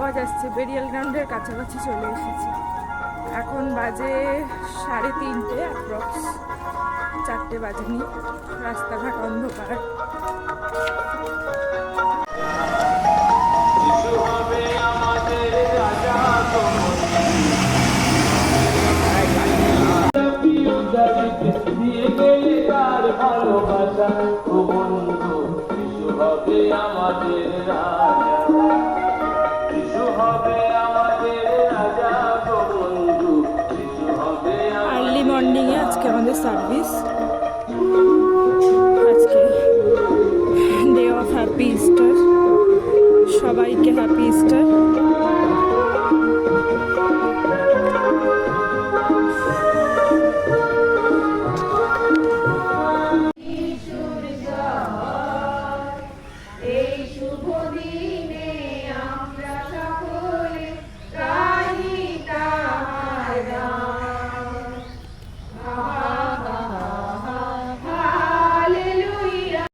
আওয়াজ আসছে। বেরিয়াল গ্রাউন্ডের কাছাকাছি চলে এসেছি। এখন বাজে 3:30 অ্যাপ্রক্স, 4টে বাজেনি। রাস্তাঘাট অন্ধকার। আর্লি মর্নিংয়ে আজকে আমাদের সার্ভিস। আজকে ডে অফ হ্যাপি ইস্টার, সবাইকে হ্যাপি ইস্টার।